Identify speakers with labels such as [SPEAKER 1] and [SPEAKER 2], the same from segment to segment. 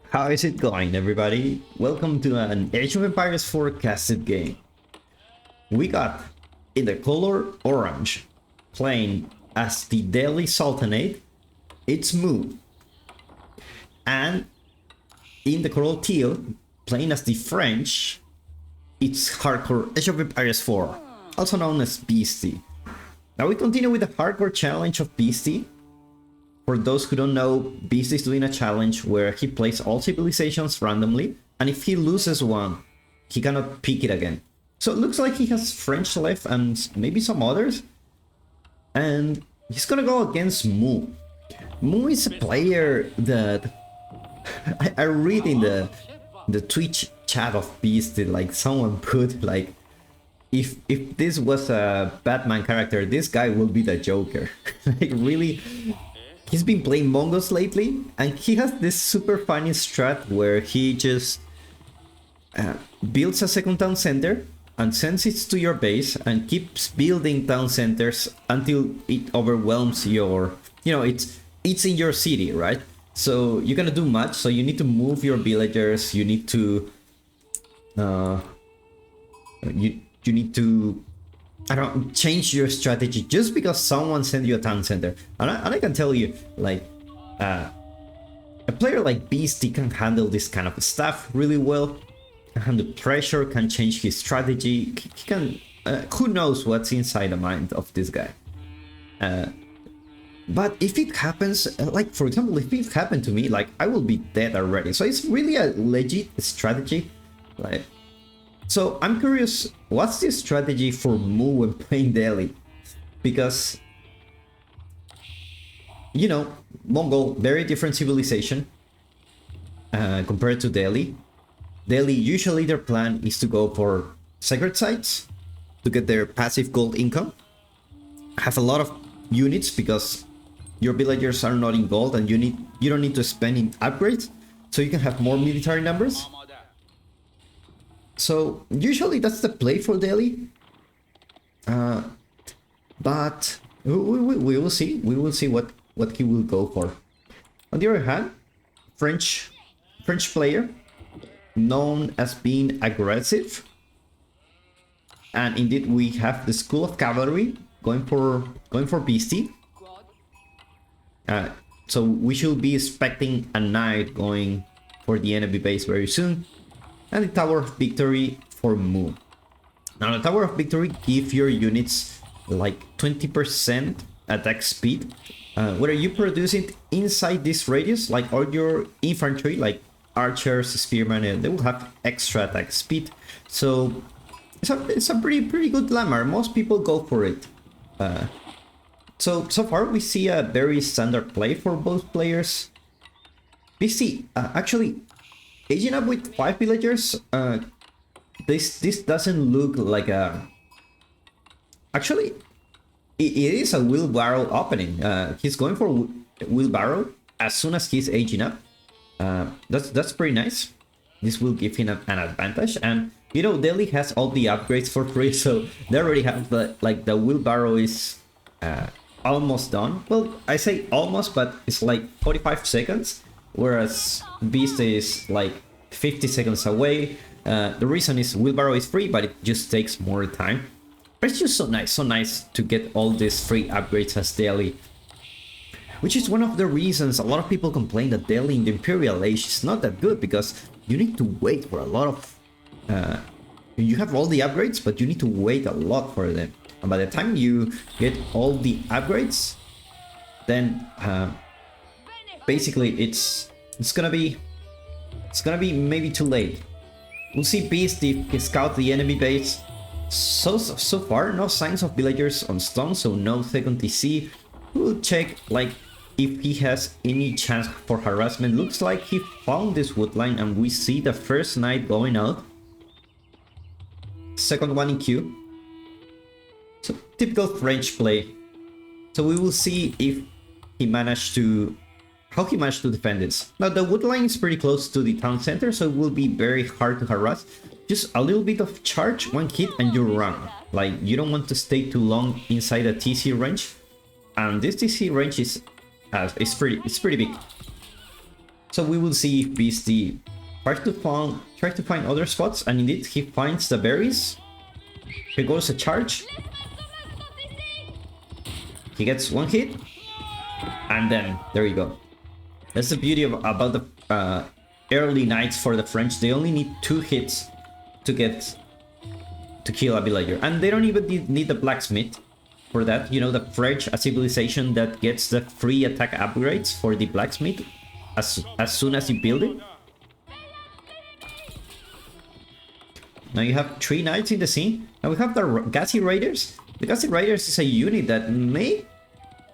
[SPEAKER 1] How is it going, everybody? Welcome to an Age of Empires forecasted game. We got, in the color orange, playing as the Delhi Sultanate, it's Mu. And in the color teal, playing as the French, it's Hardcore Age of Empires 4, also known as Beasty. Now we continue with the Hardcore challenge of Beasty. For those who don't know, Beasty is doing a challenge where he plays all civilizations randomly, and if he loses one, he cannot pick it again. So it looks like he has French left and maybe some others. And he's gonna go against Mu. Mu is a player that I read in the Twitch chat of Beasty, like someone put like, if this was a Batman character, this guy will be the Joker. Like really. He's been playing Mongols lately, and he has this super funny strat where he just builds a second town center and sends it to your base and keeps building town centers until it overwhelms your, it's in your city, right? So you're gonna do much, so you need to move your villagers, you need to you need to change your strategy just because someone sent you a town center. And I can tell you, like, a player like Beasty can handle this kind of stuff really well, can handle pressure, can change his strategy, he can, who knows what's inside the mind of this guy. But if it happens, like for example, if it happened to me, like I will be dead already. So it's really a legit strategy. Like, so I'm curious, what's the strategy for Mu when playing Delhi? Because, Mongol, very different civilization compared to Delhi. Delhi, usually their plan is to go for sacred sites to get their passive gold income. Have a lot of units because your villagers are not in gold and you don't need to spend in upgrades, so you can have more military numbers. So usually that's the play for Delhi, but we will see. We will see what he will go for. On the other hand, French player known as being aggressive, and indeed we have the School of Cavalry going for Beasty. So we should be expecting a knight going for the enemy base very soon. And the Tower of Victory for Mu. Now the Tower of Victory gives your units like 20% attack speed. Whether you produce it inside this radius, like all your infantry, like archers, spearmen, they will have extra attack speed. So it's a pretty good landmark. Most people go for it. So far we see a very standard play for both players. We see actually. Aging up with 5 villagers, this doesn't look like a... Actually, it is a wheelbarrow opening. He's going for wheelbarrow as soon as he's aging up. That's pretty nice. This will give him an advantage. And, Delhi has all the upgrades for free, so they already have the wheelbarrow is almost done. Well, I say almost, but it's like 45 seconds. Whereas Beast is like 50 seconds away. The reason is wheelbarrow is free, but it just takes more time. But it's just so nice to get all these free upgrades as Delhi. Which is one of the reasons a lot of people complain that Delhi in the Imperial Age is not that good, because you need to wait for a lot of... you have all the upgrades, but you need to wait a lot for them. And by the time you get all the upgrades, then... basically it's gonna be maybe too late. We'll see Beast if he scouts the enemy base. So far no signs of villagers on stone, so no second TC. We'll check like if he has any chance for harassment. Looks like he found this woodline, and we see the first knight going out. Second one in queue. So typical French play. So we will see if he managed to... how he managed to defend this. Now the wood line is pretty close to the town center, so it will be very hard to harass. Just a little bit of charge, one hit, and you run. Like, you don't want to stay too long inside a TC range, and this TC range is pretty big. So we will see if Beasty tries to find other spots, and indeed he finds the berries. He goes a charge. He gets one hit, and then there you go. That's the beauty about the early knights for the French. They only need 2 hits to kill a villager, and they don't even need the blacksmith for that. You know, the French, a civilization that gets the free attack upgrades for the blacksmith as soon as you build it. Now you have 3 knights in the scene, and we have the Gassy Raiders. The Gassy Raiders is a unit that may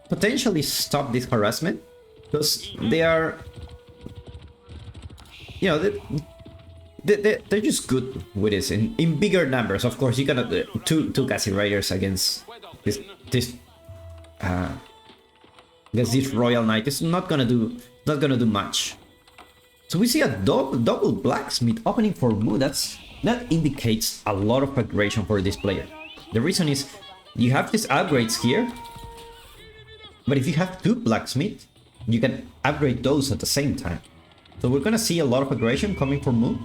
[SPEAKER 1] potentially stop this harassment, because they are, you know, they're just good with this in bigger numbers. Of course, you cannot two Gassy Raiders against this Royal Knight. It's not gonna do much. So we see a double blacksmith opening for Mu. That indicates a lot of aggression for this player. The reason is you have these upgrades here, but if you have 2 blacksmith, you can upgrade those at the same time. So we're gonna see a lot of aggression coming from Mu.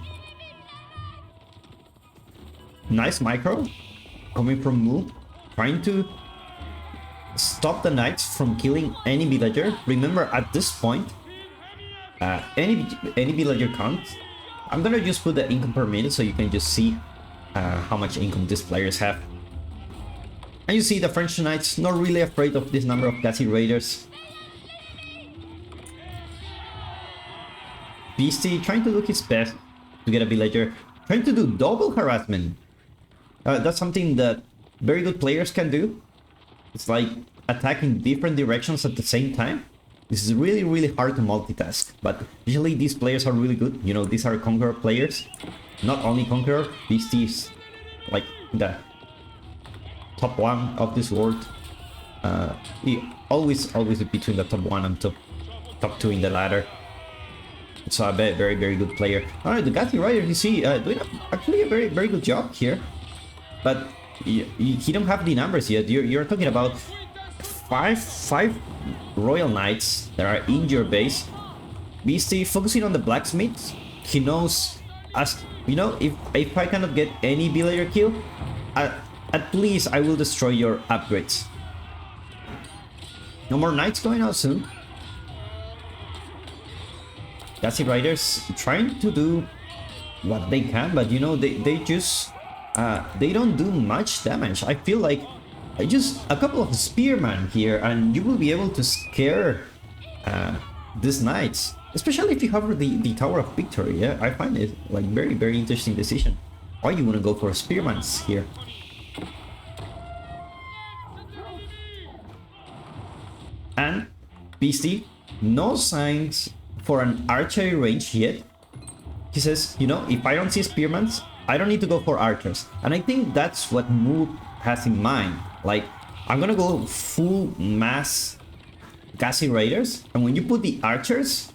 [SPEAKER 1] Nice micro coming from Mu, trying to stop the knights from killing any villager. Remember, at this point, any villager counts. I'm gonna just put the income per minute so you can just see how much income these players have. And you see the French knights not really afraid of this number of Gassy Raiders. Beasty trying to do his best to get a villager, trying to do double harassment. That's something that very good players can do. It's like attacking different directions at the same time. This is really hard to multitask, but usually these players are really good. You know, these are Conqueror players. Not only Conqueror, Beasty is like the top 1 of this world. He always between the top 1 and top 2 in the ladder. So a very good player. Alright, the Gassy Rider, you see, doing actually a very good job here. But he don't have the numbers yet. You're talking about five Royal Knights that are in your base. Beasty focusing on the blacksmith. He knows, as you know, if I cannot get any villager kill, at least I will destroy your upgrades. No more knights going out soon. Gassy Riders trying to do what they can, but you know, they just they don't do much damage. I feel like just a couple of Spearman here and you will be able to scare these knights, especially if you have the Tower of Victory. Yeah, I find it like very interesting decision. Why you want to go for Spearmans here? And Beasty, no signs for an archery range yet. He says, you know, if I don't see Spearmans, I don't need to go for archers. And I think that's what Mu has in mind. Like, I'm gonna go full mass Gassy Raiders, and when you put the archers,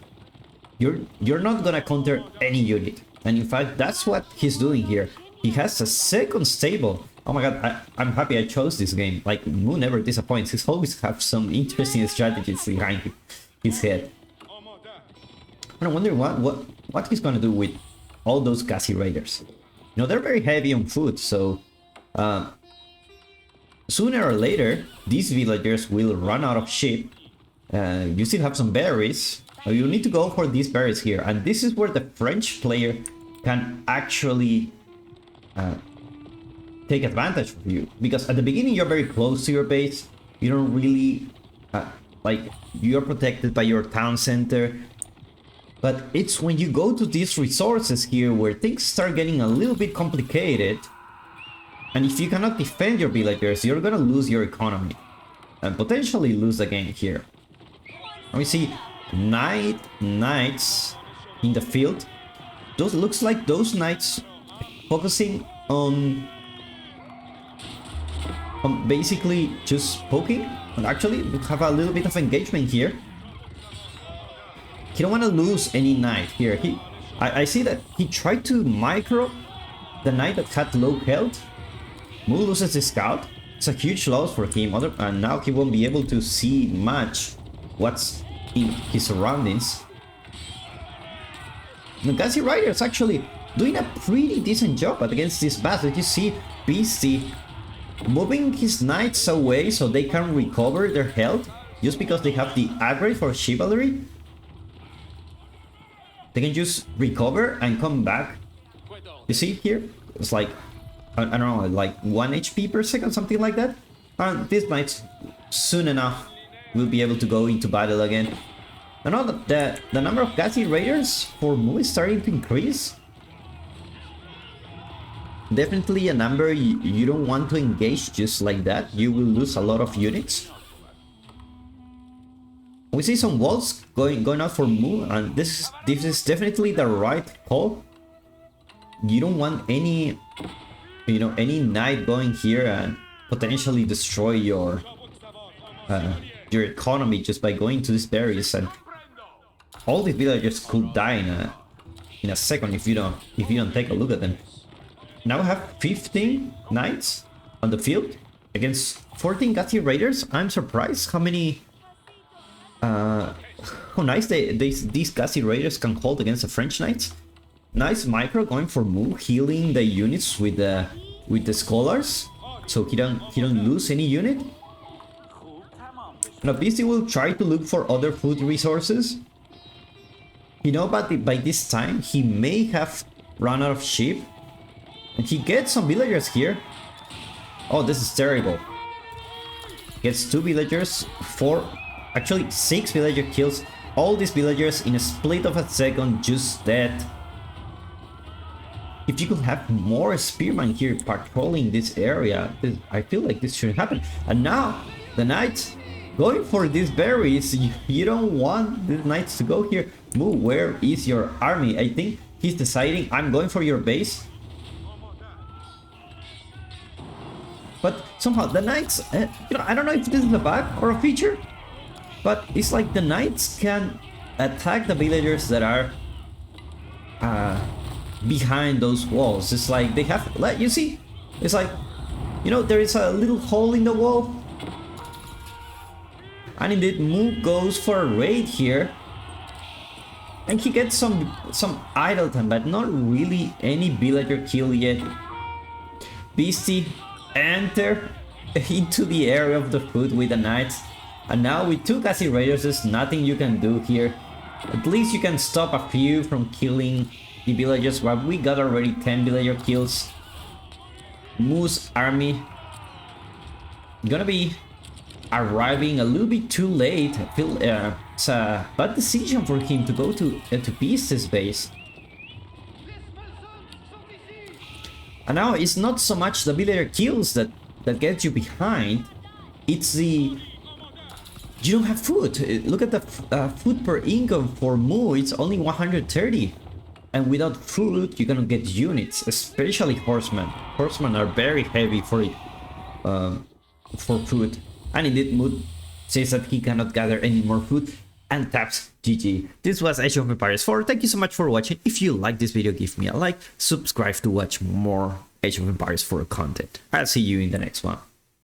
[SPEAKER 1] you're not gonna counter any unit. And in fact, that's what he's doing here. He has a second stable. Oh my god, I'm happy I chose this game. Like, Mu never disappoints. He's always have some interesting strategies behind his head. I wonder what he's gonna do with all those Gassy Raiders. You know, they're very heavy on food, so sooner or later, these villagers will run out of sheep. You still have some berries. You need to go for these berries here, and this is where the French player can actually take advantage of you, because at the beginning you're very close to your base. You don't really like, you're protected by your town center. But it's when you go to these resources here where things start getting a little bit complicated. And if you cannot defend your villagers, you're gonna lose your economy and potentially lose the game here. And we see knights in the field. Those looks like those knights focusing on basically just poking. And actually we have a little bit of engagement here. He don't want to lose any knight here. I see that he tried to micro the knight that had low health. Mu loses the scout. It's a huge loss for him, and now he won't be able to see much what's in his surroundings. The Gazi Riders actually doing a pretty decent job against this Bass. You see Beasty moving his knights away so they can recover their health just because they have the upgrade for chivalry. They can just recover and come back. You see here? It's like, I don't know, like 1 HP per second, something like that. And these knights soon enough will be able to go into battle again. I know that the number of Gazi Raiders for Mu is starting to increase. Definitely a number you don't want to engage just like that. You will lose a lot of units. We see some walls going out for Mu, and this is definitely the right call. You don't want any, any knight going here and potentially destroy your economy just by going to these berries, and all these villagers could die in a second if you don't take a look at them. Now we have 15 knights on the field against 14 Gazi Raiders. I'm surprised how many how nice these Gazi Raiders can hold against the French knights. Nice micro going for Mu, healing the units with the scholars, so he don't lose any unit. Now Beasty will try to look for other food resources. But by this time he may have run out of sheep, and he gets some villagers here. Oh, this is terrible. Gets 2 villagers, 6 villager kills. All these villagers in a split of a second just dead. If you could have more spearmen here patrolling this area, I feel like this shouldn't happen. And now the knights going for these berries. You don't want the knights to go here. Mu, where is your army? I think he's deciding, I'm going for your base. But somehow the knights, I don't know if this is a bug or a feature, but it's like the knights can attack the villagers that are behind those walls. It's like they have, you see, it's like, there is a little hole in the wall. And indeed, Mu goes for a raid here. And he gets some idle time, but not really any villager kill yet. Beasty enter into the area of the food with the knights. And now with 2 Gazi Raiders, there's nothing you can do here. At least you can stop a few from killing the villagers, but we got already 10 villager kills. Mu's army gonna be arriving a little bit too late. I feel it's a bad decision for him to go to Beast's base. And now it's not so much the villager kills that gets you behind. It's the you don't have food. Look at the food per income for Mu. It's only 130. And without food, you're gonna get units, especially horsemen. Horsemen are very heavy for food. And indeed, Mu says that he cannot gather any more food and taps GG. This was Age of Empires 4. Thank you so much for watching. If you like this video, give me a like, subscribe to watch more Age of Empires 4 content. I'll see you in the next one.